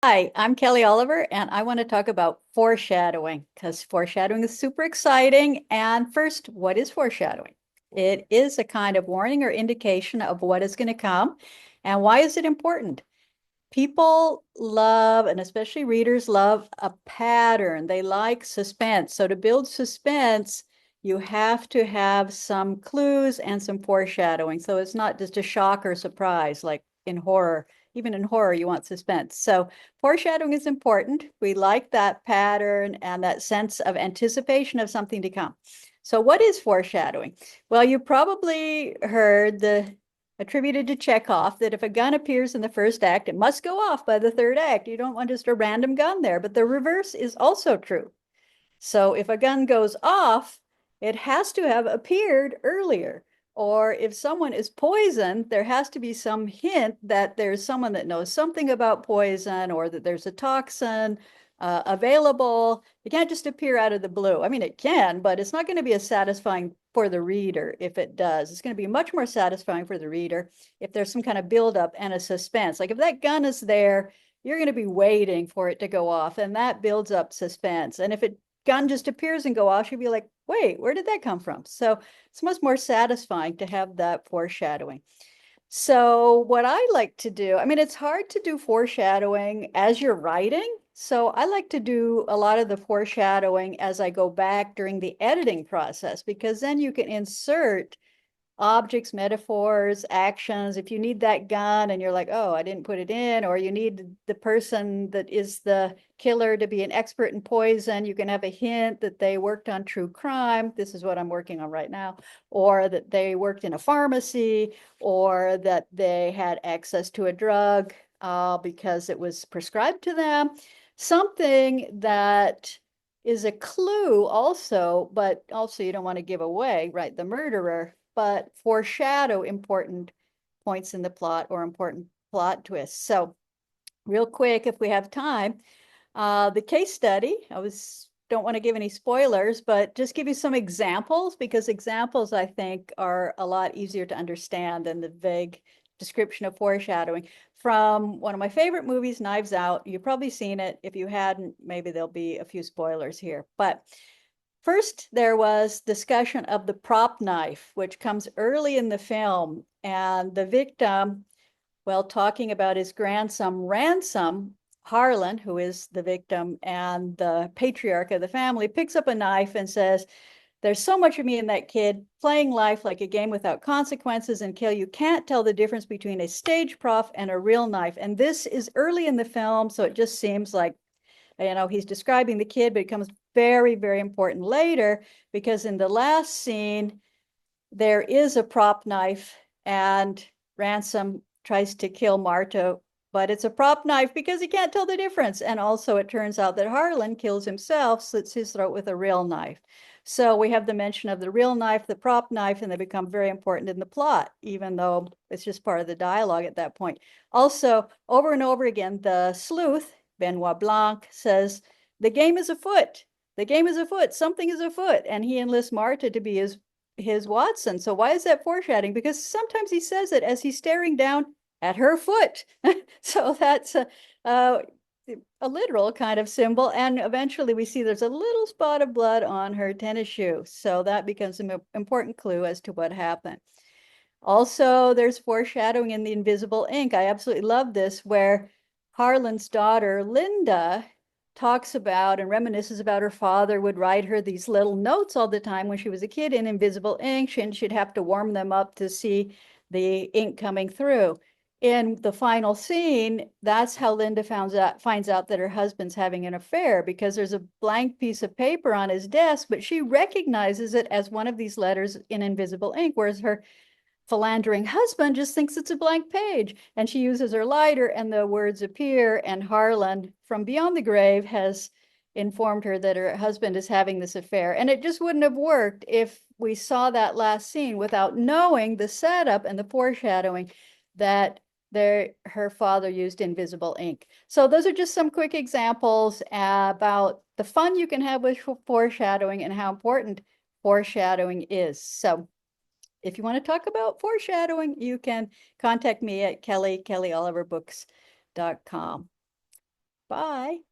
Hi, I'm Kelly Oliver, and I want to talk about foreshadowing because foreshadowing is super exciting. And first, what is foreshadowing? It is a kind of warning or indication of what is going to come. And why is it important? People love, and especially readers love, a pattern. They like suspense. So to build suspense, you have to have some clues and some foreshadowing. So it's not just a shock or surprise like in horror. Even in horror, you want suspense. So foreshadowing is important. We like that pattern and that sense of anticipation of something to come. So what is foreshadowing? Well, you probably heard the attributed to Chekhov that if a gun appears in the first act, it must go off by the third act. You don't want just a random gun there, but the reverse is also true. So if a gun goes off, it has to have appeared earlier. Or if someone is poisoned, there has to be some hint that there's someone that knows something about poison or that there's a toxin available. It can't just appear out of the blue. I mean, it can, but it's not going to be as satisfying for the reader if it does. It's going to be much more satisfying for the reader if there's some kind of buildup and a suspense. Like if that gun is there, you're going to be waiting for it to go off, and that builds up suspense. And if it gun just appears and go off, you'd be like, wait, where did that come from? So it's much more satisfying to have that foreshadowing. So what I like to do, I mean, it's hard to do foreshadowing as you're writing. So I like to do a lot of the foreshadowing as I go back during the editing process, because then you can insert objects, metaphors, actions. If you need that gun and you're like, oh, I didn't put it in, or you need the person that is the killer to be an expert in poison, you can have a hint that they worked on true crime. This is what I'm working on right now. Or that they worked in a pharmacy, or that they had access to a drug because it was prescribed to them. Something that is a clue also, but also you don't want to give away, right, the murderer, but foreshadow important points in the plot or important plot twists. So real quick, if we have time, the case study, don't want to give any spoilers, but just give you some examples, because examples I think are a lot easier to understand than the vague description of foreshadowing. From one of my favorite movies, Knives Out. You've probably seen it. If you hadn't, maybe there'll be a few spoilers here. But first, there was discussion of the prop knife, which comes early in the film, and the victim, well, talking about his grandson, Ransom, Harlan, who is the victim and the patriarch of the family, picks up a knife and says, there's so much of me in that kid, playing life like a game without consequences until you can't tell the difference between a stage prop and a real knife. And this is early in the film, so it just seems like, he's describing the kid, but it becomes very, very important later, because in the last scene, there is a prop knife and Ransom tries to kill Marta, but it's a prop knife because he can't tell the difference. And also it turns out that Harlan kills himself, slits his throat with a real knife. So we have the mention of the real knife, the prop knife, and they become very important in the plot, even though it's just part of the dialogue at that point. Also, over and over again, the sleuth, Benoit Blanc, says, the game is afoot. The game is afoot. Something is afoot. And he enlists Marta to be his Watson. So why is that foreshadowing? Because sometimes he says it as he's staring down at her foot. So that's a literal kind of symbol. And eventually we see there's a little spot of blood on her tennis shoe. So that becomes an important clue as to what happened. Also, there's foreshadowing in the invisible ink. I absolutely love this, where Harlan's daughter, Linda, talks about and reminisces about her father would write her these little notes all the time when she was a kid in invisible ink, and she'd have to warm them up to see the ink coming through. In the final scene, that's how Linda finds out that her husband's having an affair, because there's a blank piece of paper on his desk, but she recognizes it as one of these letters in invisible ink, whereas her philandering husband just thinks it's a blank page. And she uses her lighter and the words appear, and Harlan from beyond the grave has informed her that her husband is having this affair. And it just wouldn't have worked if we saw that last scene without knowing the setup and the foreshadowing that her father used invisible ink. So those are just some quick examples about the fun you can have with foreshadowing and how important foreshadowing is. So if you want to talk about foreshadowing, you can contact me at kellyoliverbooks.com. Bye.